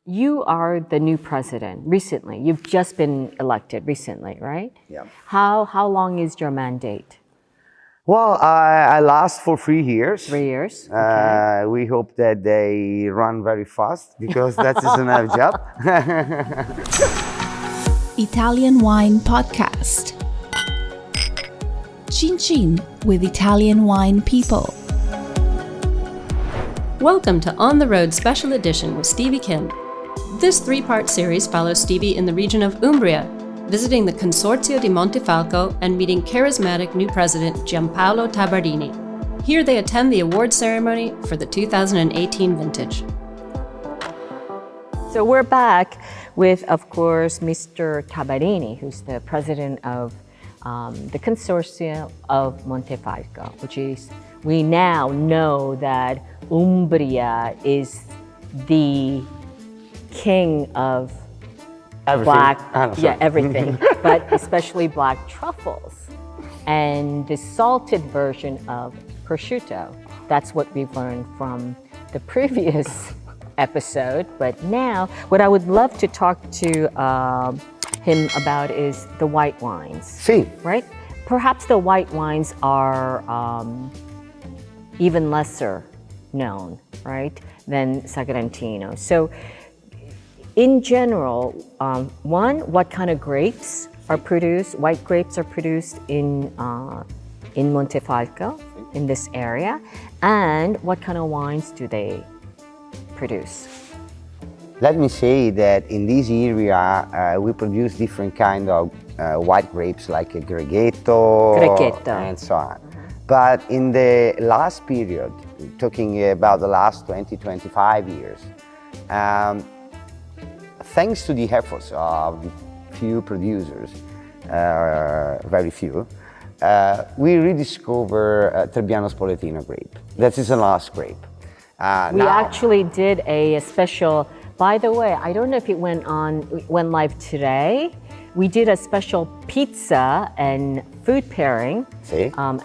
You are the new president recently. You've just been elected recently, right? Yeah. How long is your mandate? Well, I last for 3 years. 3 years. Okay. We hope that they run very fast because that is another job. Italian Wine Podcast. Chin Chin with Italian wine people. Welcome to On the Road Special Edition with Stevie Kim. This 3-part series follows Stevie in the region of Umbria, visiting the Consortium di Montefalco and meeting charismatic new president Giampaolo Tabarrini. Here they attend the award ceremony for the 2018 vintage. So we're back with, of course, Mr. Tabarrini, who's the president of the Consortium of Montefalco, which is, we now know that Umbria is the king of Everything. everything, but especially black truffles and the salted version of prosciutto. That's what we've learned from the previous episode. But now, what I would love to talk to him about is the white wines. See. Right? Perhaps the white wines are even lesser known, right, than Sagrantino. So, in general, one, what kind of grapes are produced? White grapes are produced in Montefalco, in this area, and what kind of wines do they produce? Let me say that in this area we produce different kind of white grapes like a Greghetto and so on. But in the last period, talking about the last 20-25 years, thanks to the efforts of few producers, very few, we rediscover Trebbiano Spoletino grape. That is the last grape. We actually did a special, by the way, I don't know if it went live today. We did a special pizza and food pairing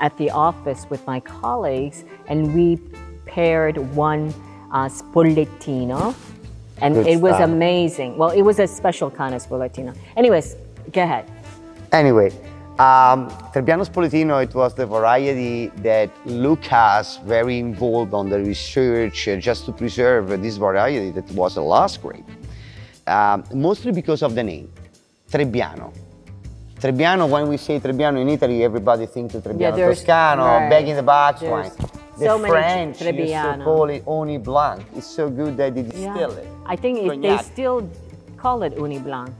at the office with my colleagues, and we paired one Spoletino. And it was amazing. Well, it was a special kind of Spoletino. Anyways, go ahead. Anyway, Trebbiano Spoletino, it was the variety that Lucas very involved on the research just to preserve this variety that was the last grape. Mostly because of the name, Trebbiano. Trebbiano, when we say Trebbiano in Italy, everybody thinks of Trebbiano Toscano, right. Back in the box wine. So The French used Trebbiano. to call it Uni Blanc. It's so good that they distill it. I think they still call it Uni Blanc,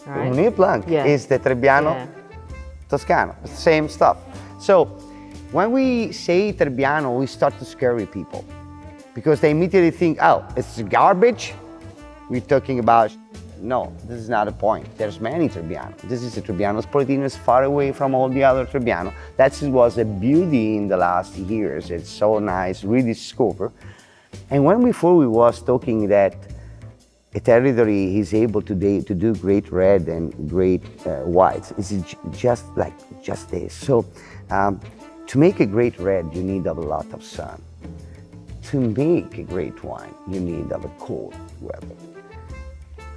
right? Uni Blanc is the Trebbiano Toscano, same stuff. So when we say Trebbiano, we start to scare people because they immediately think, oh, it's garbage. We're talking about, no, this is not a point. There's many Trebbiano. This is a Trebbiano Spoletino, is far away from all the other Trebbiano. That was a beauty in the last years. It's so nice, rediscover. And when before we was talking that a territory is able today to do great red and great whites, it's just this. So to make a great red, you need a lot of sun. To make a great wine, you need a cold weather.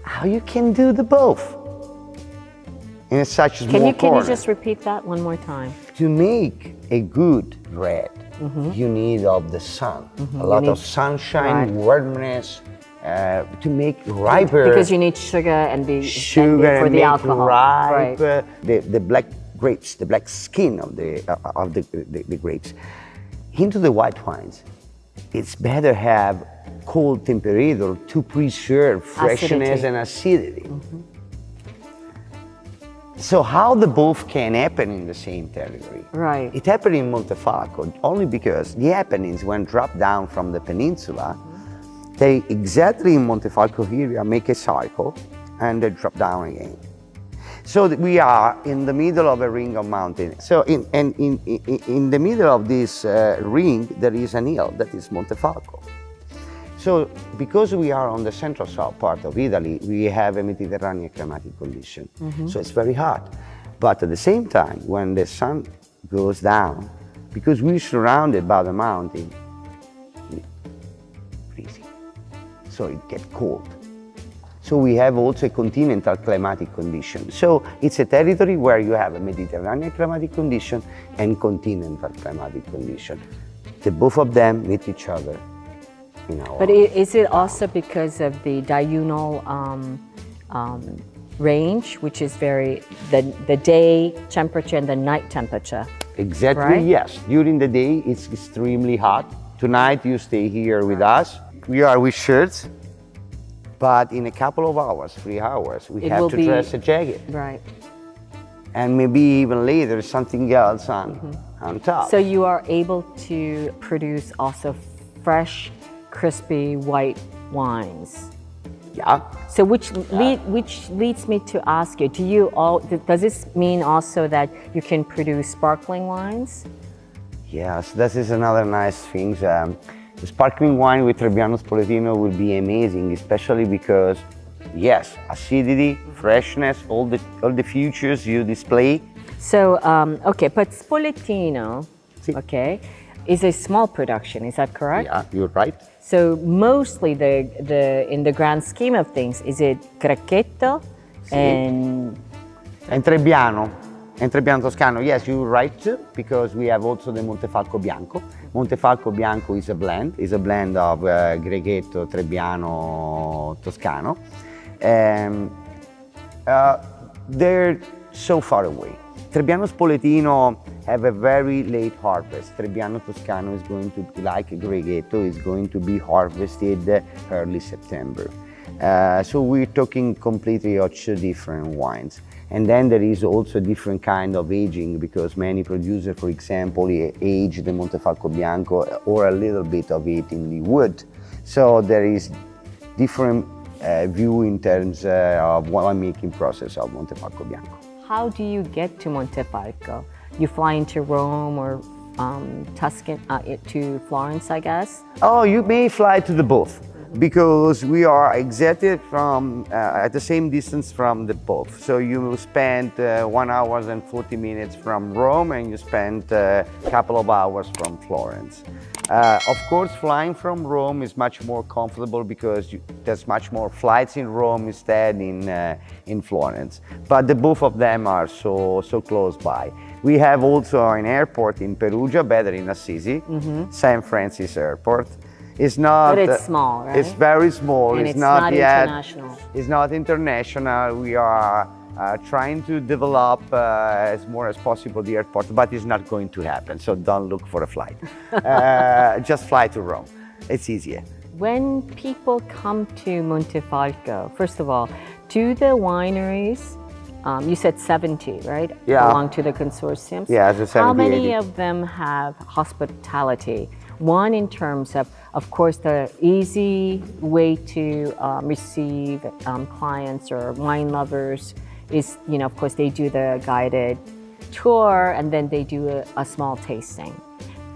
How you can do the both in such a small Can you just repeat that one more time? To make a good red, you need of the sun, a lot of sunshine, warmness, to make riper. Because you need sugar and the alcohol. Ripe, the black grapes, the black skin of the grapes. Into the white wines, it's better have cold temperature to preserve freshness and acidity. So how the both can happen in the same territory? Right. It happened in Montefalco only because the Apennines, when dropped down from the peninsula, they exactly in Montefalco area make a cycle and they drop down again. So we are in the middle of a ring of mountains. So in the middle of this ring, there is an hill that is Montefalco. So because we are on the central south part of Italy, we have a Mediterranean climatic condition. So it's very hot. But at the same time, when the sun goes down, because we're surrounded by the mountain, freezing. So it gets cold. So we have also a continental climatic condition. So it's a territory where you have a Mediterranean climatic condition and continental climatic condition. The both of them meet each other. But is it also because of the diurnal range, which is the day temperature and the night temperature? Exactly, right? yes. During the day, it's extremely hot. Tonight, you stay here with us. We are with shirts, but in a couple of hours, 3 hours, we have to dress a jacket. Right. And maybe even later, something else on top. So you are able to produce also fresh, crispy white wines. Yeah. So which leads me to ask you, does this mean also that you can produce sparkling wines? Yes, this is another nice thing. The sparkling wine with Trebbiano Spoletino will be amazing, especially because, yes, acidity, freshness, all the features you display. So, okay, but Spoletino, Sì. okay, is a small production, is that correct? Yeah, you're right. So mostly in the grand scheme of things, is it Cracchetto and Trebbiano Toscano, yes, you're right, because we have also the Montefalco Bianco. Montefalco Bianco is a blend of Grechetto, Trebbiano, Toscano. They're so far away. Trebbiano Spoletino have a very late harvest. Trebbiano Toscano is going to be like Grechetto, is going to be harvested early September. So we're talking completely of two different wines. And then there is also a different kind of aging, because many producers, for example, age the Montefalco Bianco or a little bit of it in the wood. So there is different view in terms of winemaking process of Montefalco Bianco. how do you get to Montefalco? You fly into Rome or Tuscan to Florence, I guess? Oh, you may fly to the both, because we are exactly from at the same distance from the both. So you spend 1 hour and 40 minutes from Rome, and you spend a couple of hours from Florence. Of course, flying from Rome is much more comfortable because there's much more flights in Rome instead in Florence. But the both of them are so close by. We have also an airport in Perugia, better in Assisi, San Francis Airport. It's not. But it's small, right? It's very small. And it's not yet international. It's not international. We are trying to develop as more as possible the airport, but it's not going to happen. So don't look for a flight. Just fly to Rome. It's easier. When people come to Montefalco, first of all, do the wineries, you said 70, right? Yeah. Belong to the consortiums? Yeah, the 70, How many 80. of them have hospitality? One, in terms of course, the easy way to receive clients or wine lovers is, of course, they do the guided tour and then they do a small tasting.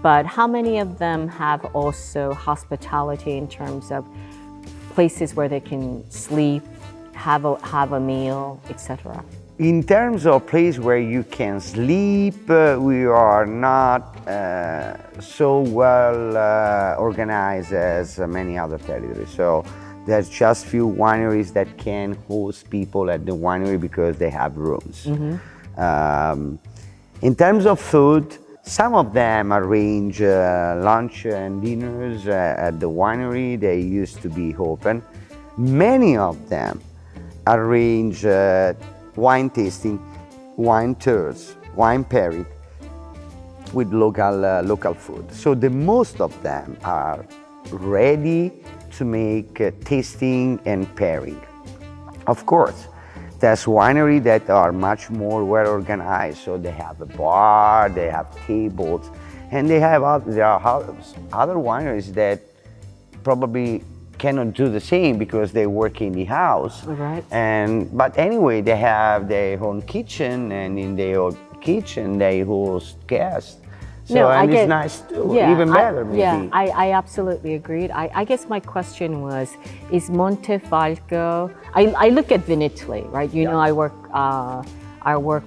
But how many of them have also hospitality in terms of places where they can sleep, have a meal, etc.? In terms of place where you can sleep, we are not so well organized as many other territories. So there's just few wineries that can host people at the winery because they have rooms. In terms of food, some of them arrange lunch and dinners at the winery. They used to be open. Many of them arrange wine tasting, wine tours, wine pairing with local food. So the most of them are ready to make tasting and pairing. Of course, there's wineries that are much more well organized. So they have a bar, they have tables, and there are other wineries that probably cannot do the same because they work in the house. Right. But anyway, they have their own kitchen, and in their own kitchen they host guests. So it's nice too, even better maybe. Yeah, I absolutely agreed. I guess my question was, is Montefalco, I look at Vinitaly, right? You know, I work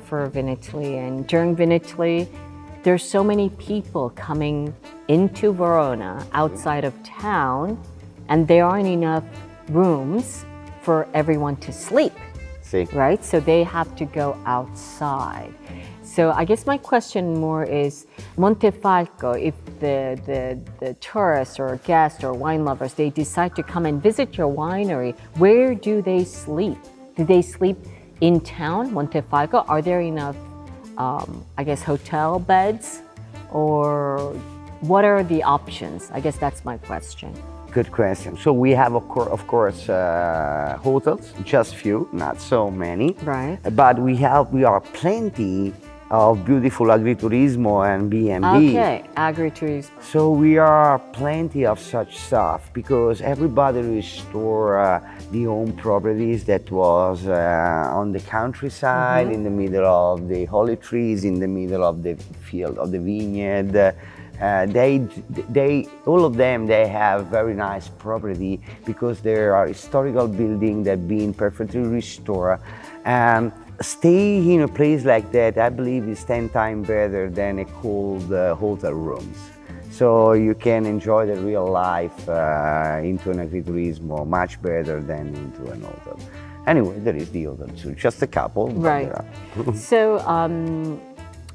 for Vinitaly, and during Vinitaly, there's so many people coming into Verona outside of town, and there aren't enough rooms for everyone to sleep, See. right? So they have to go outside. So I guess my question more is, Montefalco, if the tourists or guests or wine lovers, they decide to come and visit your winery, where do they sleep? Do they sleep in town, Montefalco? Are there enough, I guess, hotel beds? Or what are the options? I guess that's my question. Good question. So we have, of course, hotels, just few, not so many. Right. But we are plenty of beautiful agriturismo and B&B. Okay, agritourism. So we are plenty of such stuff because everybody restore the own properties that was on the countryside, in the middle of the holy trees, in the middle of the field of the vineyard. All of them, they have very nice property because there are historical buildings that been perfectly restored. Stay in a place like that, I believe, is 10 times better than a cold hotel rooms. So you can enjoy the real life into an agriturismo much better than into an hotel. Anyway, there is the hotel too, just a couple. Right. So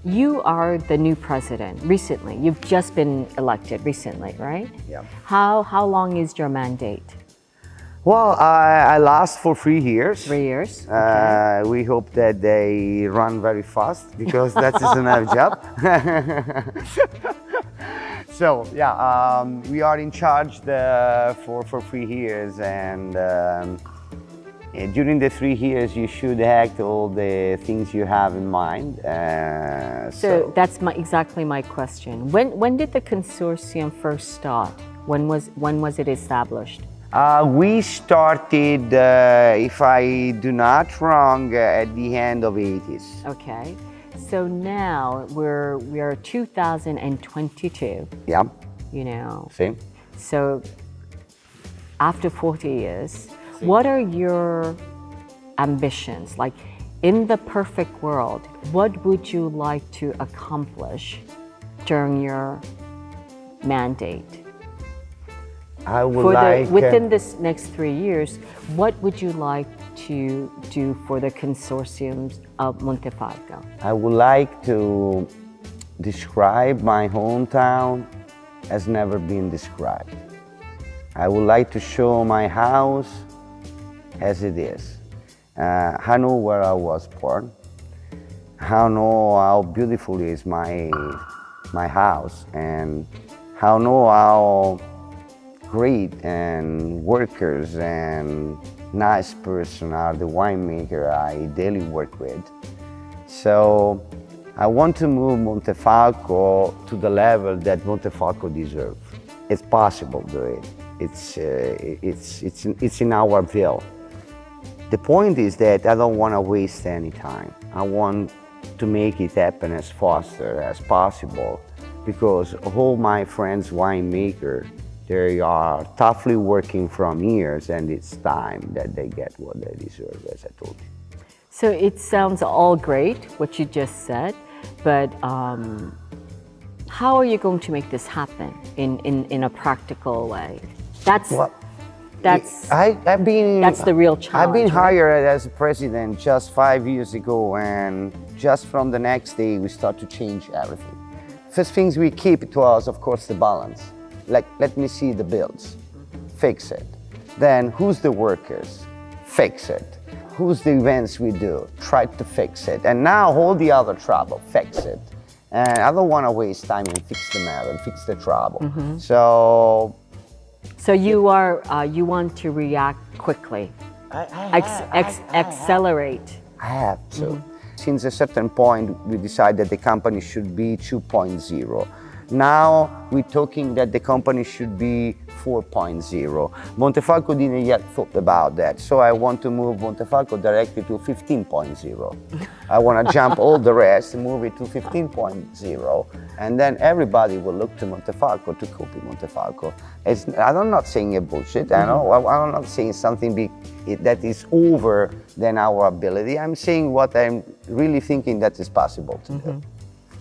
you are the new president recently. You've just been elected recently, right? Yeah. How long is your mandate? Well, I last for 3 years. 3 years. We hope that they run very fast because that is another job. So yeah, we are in charge for 3 years, and during the 3 years you should act all the things you have in mind. So that's exactly my question. When did the consortium first start? When was it established? We started, if I do not wrong, at the end of 80s. Okay, so now we are 2022. Yeah. You know. See. So after 40 years, what are your ambitions? Like, in the perfect world, what would you like to accomplish during your mandate? I would within this next 3 years, what would you like to do for the consortiums of Montefalco? I would like to describe my hometown as never been described. I would like to show my house as it is. I know where I was born. I know how beautiful is my house, and I know how great and workers and nice person are the winemaker I daily work with. So I want to move Montefalco to the level that Montefalco deserves. It's possible to do it. It's in our will. The point is that I don't want to waste any time. I want to make it happen as faster as possible, because all my friends winemakers, they are toughly working from years, and it's time that they get what they deserve, as I told you. So it sounds all great, what you just said, but how are you going to make this happen in a practical way? That's the real challenge. I've been hired as a president just 5 years ago, and just from the next day we start to change everything. First things we keep to us, of course, the balance. Like, let me see the bills, fix it. Then who's the workers? Fix it. Who's the events we do? Try to fix it. And now all the other trouble, fix it. And I don't want to waste time and fix the matter and fix the trouble. So you want to react quickly, accelerate. I have to. Since a certain point, we decided that the company should be 2.0. Now we're talking that the company should be 4.0. Montefalco didn't yet thought about that, so I want to move Montefalco directly to 15.0. I want to jump all the rest and move it to 15.0, and then everybody will look to Montefalco to copy Montefalco. I'm not saying a bullshit. I know I'm not saying something big that is over than our ability. I'm saying what I'm really thinking that is possible to do.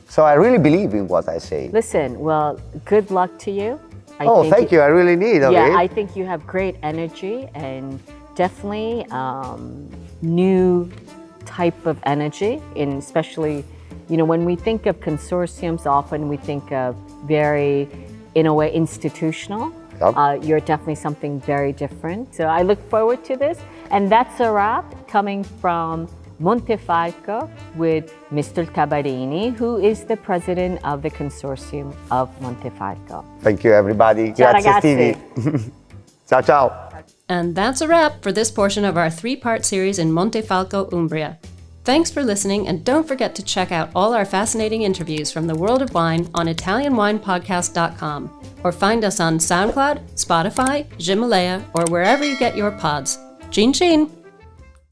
So I really believe in what I say. Listen, well, good luck to you. Thank you. I really need. Yeah, I think you have great energy, and definitely new type of energy, in especially, when we think of consortiums, often we think of very, in a way, institutional. Yep. You're definitely something very different. So I look forward to this. And that's a wrap coming from Montefalco with Mr. Tabarrini, who is the president of the Consortium of Montefalco. Thank you, everybody. Ciao, Grazie, ragazzi. Stevie. Ciao, ciao. And that's a wrap for this portion of our 3-part series in Montefalco, Umbria. Thanks for listening, and don't forget to check out all our fascinating interviews from the world of wine on ItalianWinePodcast.com, or find us on SoundCloud, Spotify, Himalaya, or wherever you get your pods. Chin chin!